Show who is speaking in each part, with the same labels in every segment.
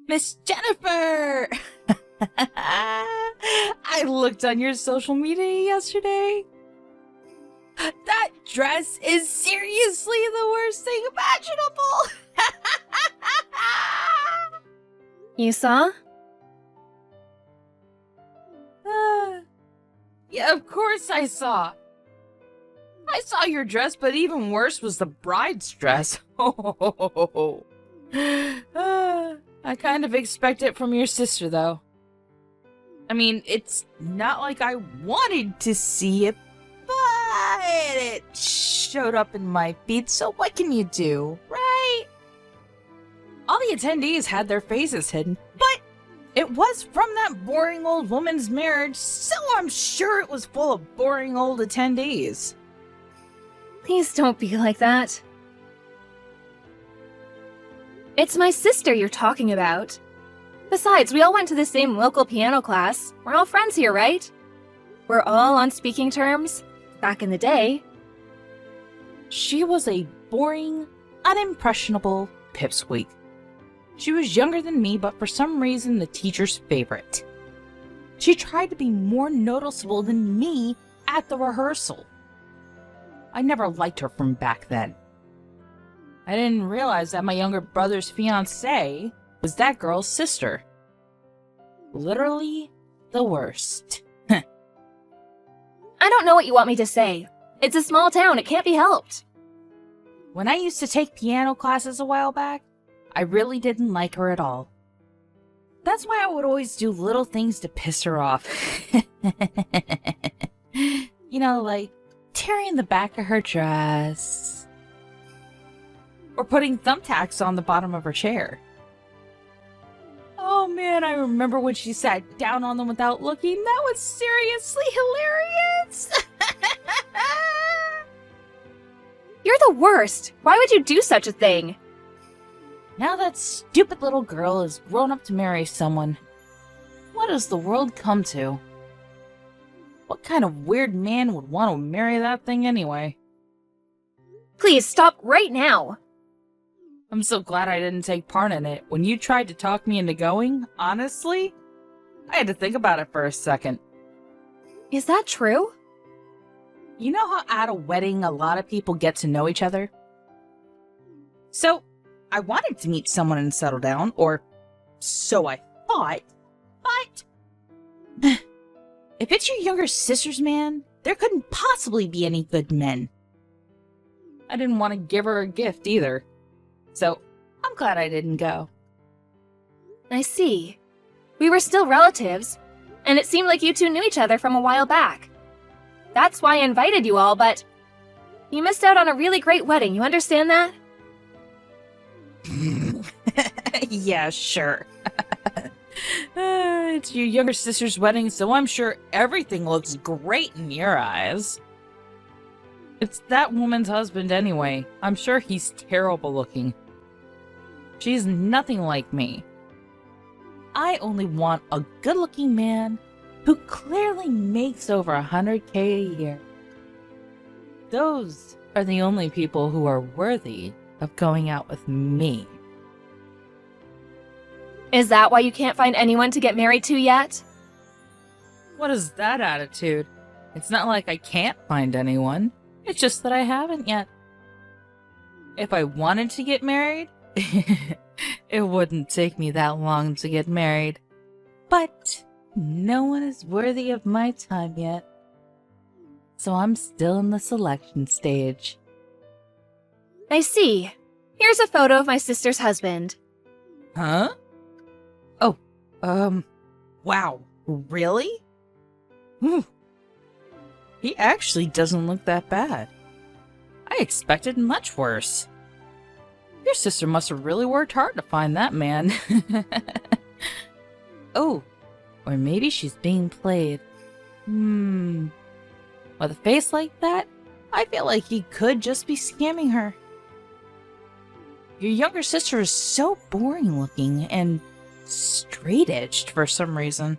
Speaker 1: Miss Jennifer! I looked on your social media yesterday. That dress is seriously the worst thing imaginable!
Speaker 2: You saw?
Speaker 1: Yeah, of course I saw. I saw your dress, but even worse was the bride's dress. I kind of expect it from your sister, though. I mean, it's not like I wanted to see it, but it showed up in my feed, so what can you do, right? All the attendees had their faces hidden, but it was from that boring old woman's marriage, so I'm sure it was full of boring old attendees.
Speaker 2: Please don't be like that. It's my sister you're talking about. Besides, we all went to the same local piano class. We're all friends here, right? We're all on speaking terms. Back in the day.
Speaker 1: She was a boring, unimpressionable pipsqueak. She was younger than me, but for some reason the teacher's favorite. She tried to be more noticeable than me at the rehearsal. I never liked her from back then. I didn't realize that my younger brother's fiancé was that girl's sister. Literally the worst.
Speaker 2: I don't know what you want me to say. It's a small town, it can't be helped.
Speaker 1: When I used to take piano classes a while back, I really didn't like her at all. That's why I would always do little things to piss her off. You know, like tearing the back of her dress. Or putting thumbtacks on the bottom of her chair. Oh man, I remember when she sat down on them without looking. That was seriously hilarious!
Speaker 2: You're the worst. Why would you do such a thing?
Speaker 1: Now that stupid little girl is grown up to marry someone. What does the world come to? What kind of weird man would want to marry that thing anyway?
Speaker 2: Please stop right now.
Speaker 1: I'm so glad I didn't take part in it. When you tried to talk me into going, honestly, I had to think about it for a second.
Speaker 2: Is that true?
Speaker 1: You know how at a wedding a lot of people get to know each other? So, I wanted to meet someone and settle down, or so I thought, but if it's your younger sister's man, there couldn't possibly be any good men. I didn't want to give her a gift either, so I'm glad I didn't go.
Speaker 2: I see. We were still relatives, and it seemed like you two knew each other from a while back. That's why I invited you all, but you missed out on a really great wedding, you understand that?
Speaker 1: Yeah, sure. It's your younger sister's wedding, so I'm sure everything looks great in your eyes. It's that woman's husband anyway. I'm sure he's terrible looking. She's nothing like me. I only want a good-looking man who clearly makes over 100K a year. Those are the only people who are worthy of going out with me.
Speaker 2: Is that why you can't find anyone to get married to yet?
Speaker 1: What is that attitude? It's not like I can't find anyone. It's just that I haven't yet. If I wanted to get married, it wouldn't take me that long to get married. But no one is worthy of my time yet. So I'm still in the selection stage.
Speaker 2: I see. Here's a photo of my sister's husband.
Speaker 1: Huh? Oh, wow, really? He actually doesn't look that bad. I expected much worse. Your sister must have really worked hard to find that man. Oh, or maybe she's being played. With a face like that, I feel like he could just be scamming her. Your younger sister is so boring looking and straight-edged for some reason.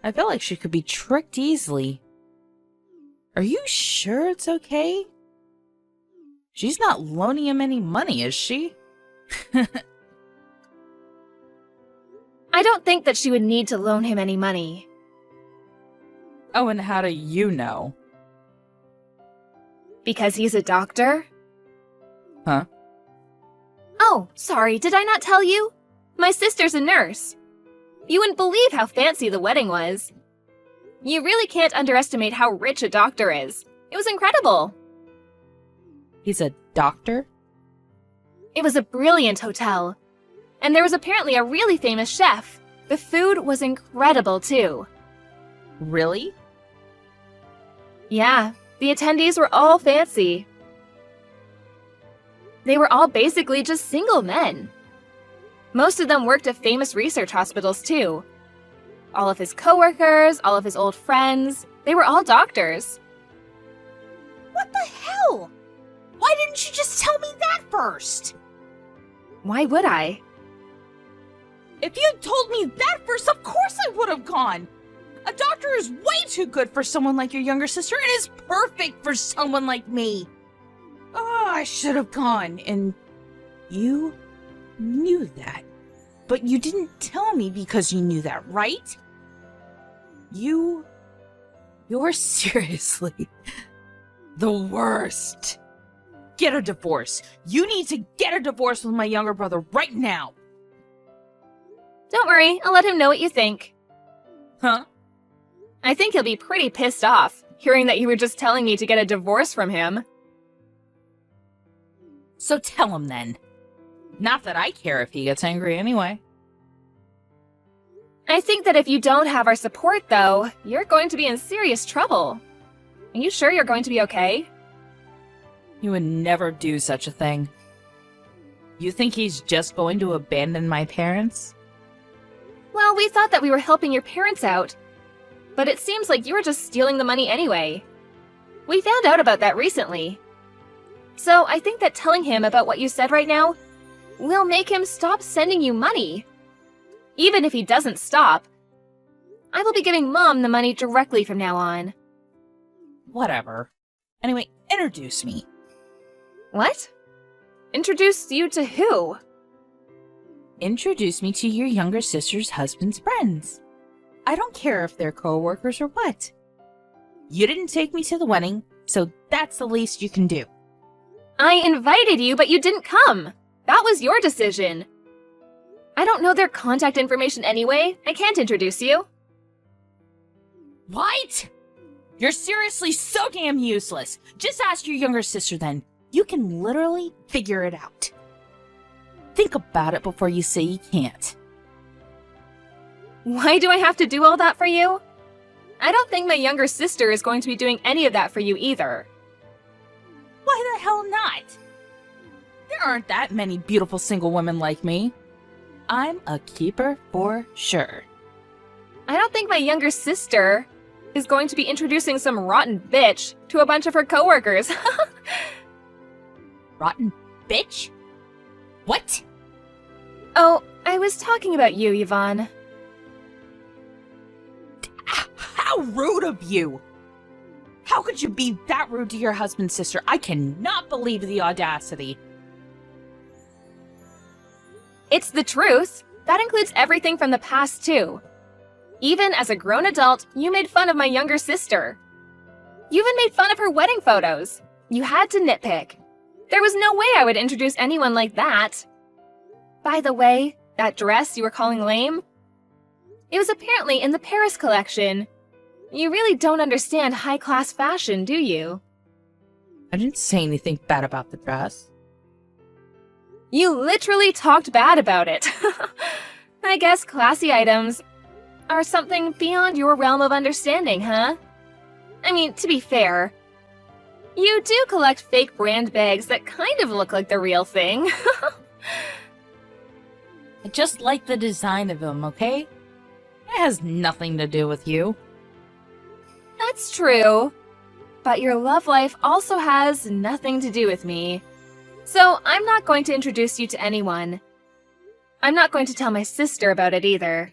Speaker 1: I feel like she could be tricked easily. Are you sure it's okay? She's not loaning him any money, is she?
Speaker 2: I don't think that she would need to loan him any money.
Speaker 1: Oh, and how do you know?
Speaker 2: Because he's a doctor?
Speaker 1: Huh?
Speaker 2: Oh, sorry, did I not tell you? My sister's a nurse. You wouldn't believe how fancy the wedding was. You really can't underestimate how rich a doctor is. It was incredible.
Speaker 1: He's a doctor?
Speaker 2: It was a brilliant hotel. And there was apparently a really famous chef. The food was incredible, too.
Speaker 1: Really?
Speaker 2: Yeah, the attendees were all fancy. They were all basically just single men. Most of them worked at famous research hospitals, too. All of his coworkers, all of his old friends, they were all doctors.
Speaker 1: What the hell? Why didn't you just tell me that first?
Speaker 2: Why would I?
Speaker 1: If you'd told me that first, of course I would have gone. A doctor is way too good for someone like your younger sister and is perfect for someone like me. Oh, I should have gone, and you knew that. But you didn't tell me because you knew that, right? You're seriously the worst. Get a divorce. You need to get a divorce with my younger brother right now.
Speaker 2: Don't worry, I'll let him know what you think.
Speaker 1: Huh?
Speaker 2: I think he'll be pretty pissed off, hearing that you were just telling me to get a divorce from him.
Speaker 1: So tell him then. Not that I care if he gets angry anyway.
Speaker 2: I think that if you don't have our support, though, you're going to be in serious trouble. Are you sure you're going to be okay?
Speaker 1: He would never do such a thing. You think he's just going to abandon my parents?
Speaker 2: Well, we thought that we were helping your parents out, but it seems like you were just stealing the money anyway. We found out about that recently. So I think that telling him about what you said right now will make him stop sending you money. Even if he doesn't stop, I will be giving Mom the money directly from now on.
Speaker 1: Whatever. Anyway, introduce me.
Speaker 2: What? Introduce you to who?
Speaker 1: Introduce me to your younger sister's husband's friends. I don't care if they're co-workers or what. You didn't take me to the wedding, so that's the least you can do.
Speaker 2: I invited you, but you didn't come. That was your decision. I don't know their contact information anyway. I can't introduce you.
Speaker 1: What? You're seriously so damn useless. Just ask your younger sister then. You can literally figure it out. Think about it before you say you can't.
Speaker 2: Why do I have to do all that for you? I don't think my younger sister is going to be doing any of that for you either.
Speaker 1: Why the hell not? There aren't that many beautiful single women like me. I'm a keeper for sure.
Speaker 2: I don't think my younger sister is going to be introducing some rotten bitch to a bunch of her coworkers.
Speaker 1: Rotten bitch? What?
Speaker 2: Oh, I was talking about you, Yvonne.
Speaker 1: How rude of you! How could you be that rude to your husband's sister? I cannot believe the audacity.
Speaker 2: It's the truth. That includes everything from the past, too. Even as a grown adult, you made fun of my younger sister. You even made fun of her wedding photos. You had to nitpick. There was no way I would introduce anyone like that. By the way, that dress you were calling lame? It was apparently in the Paris collection. You really don't understand high-class fashion, do you?
Speaker 1: I didn't say anything bad about the dress.
Speaker 2: You literally talked bad about it. I guess classy items are something beyond your realm of understanding, huh? I mean, to be fair, you do collect fake brand bags that kind of look like the real thing.
Speaker 1: I just like the design of them, okay? It has nothing to do with you.
Speaker 2: That's true. But your love life also has nothing to do with me. So I'm not going to introduce you to anyone. I'm not going to tell my sister about it either.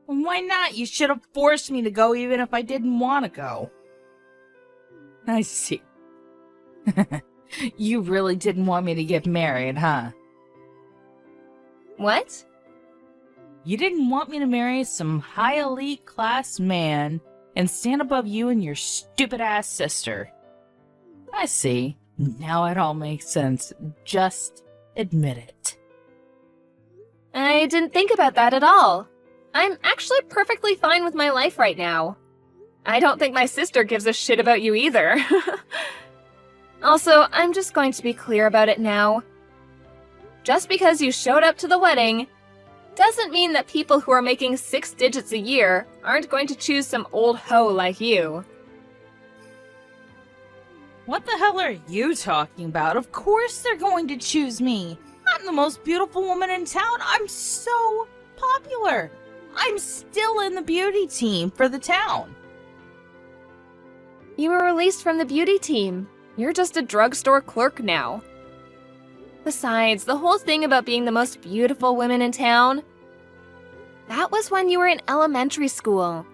Speaker 1: Why not? You should have forced me to go even if I didn't want to go. I see. You really didn't want me to get married, huh?
Speaker 2: What?
Speaker 1: You didn't want me to marry some high elite class man and stand above you and your stupid ass sister. I see. Now it all makes sense. Just admit it.
Speaker 2: I didn't think about that at all. I'm actually perfectly fine with my life right now. I don't think my sister gives a shit about you either. Also, I'm just going to be clear about it now. Just because you showed up to the wedding doesn't mean that people who are making 6 digits a year aren't going to choose some old hoe like you.
Speaker 1: What the hell are you talking about? Of course they're going to choose me. I'm the most beautiful woman in town. I'm so popular. I'm still in the beauty team for the town.
Speaker 2: You were released from the beauty team. You're just a drugstore clerk now. Besides, the whole thing about being the most beautiful woman in town, that was when you were in elementary school.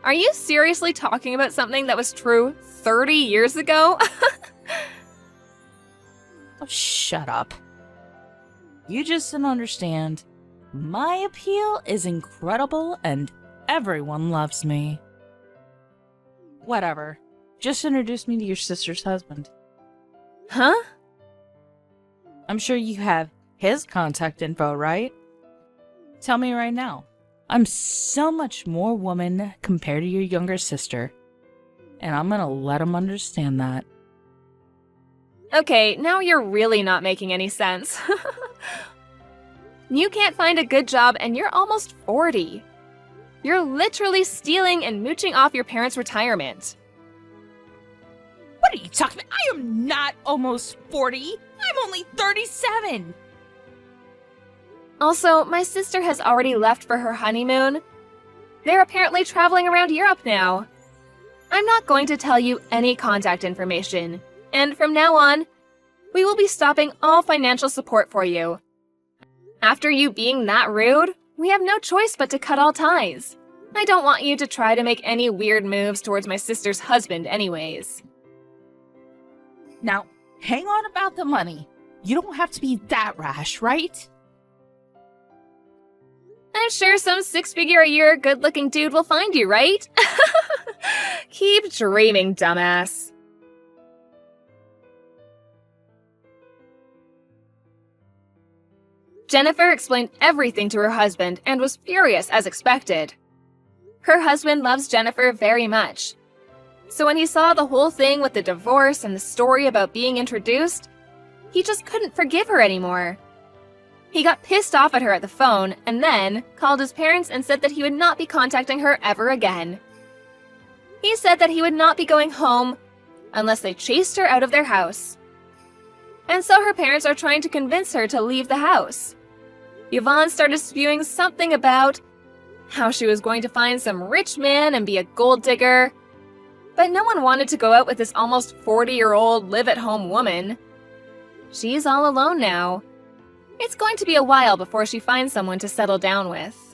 Speaker 2: Are you seriously talking about something that was true 30 years ago?
Speaker 1: Oh, shut up. You just don't understand. My appeal is incredible and everyone loves me. Whatever. Just introduce me to your sister's husband.
Speaker 2: Huh?
Speaker 1: I'm sure you have his contact info, right? Tell me right now. I'm so much more woman compared to your younger sister, and I'm gonna let him understand that.
Speaker 2: Okay, now you're really not making any sense. You can't find a good job and you're almost 40. You're literally stealing and mooching off your parents' retirement.
Speaker 1: What are you talking about? I am not almost 40. I'm only 37.
Speaker 2: Also, my sister has already left for her honeymoon. They're apparently traveling around Europe now. I'm not going to tell you any contact information, and from now on, we will be stopping all financial support for you. After you being that rude, we have no choice but to cut all ties. I don't want you to try to make any weird moves towards my sister's husband anyways.
Speaker 1: Now, hang on about the money. You don't have to be that rash, right?
Speaker 2: I'm sure some 6-figure-a-year good-looking dude will find you, right? Keep dreaming, dumbass. Jennifer explained everything to her husband and was furious as expected. Her husband loves Jennifer very much. So when he saw the whole thing with the divorce and the story about being introduced, he just couldn't forgive her anymore. He got pissed off at her at the phone and then called his parents and said that he would not be contacting her ever again. He said that he would not be going home unless they chased her out of their house. And so her parents are trying to convince her to leave the house. Yvonne started spewing something about how she was going to find some rich man and be a gold digger. But no one wanted to go out with this almost 40-year-old live-at-home woman. She's all alone now. It's going to be a while before she finds someone to settle down with.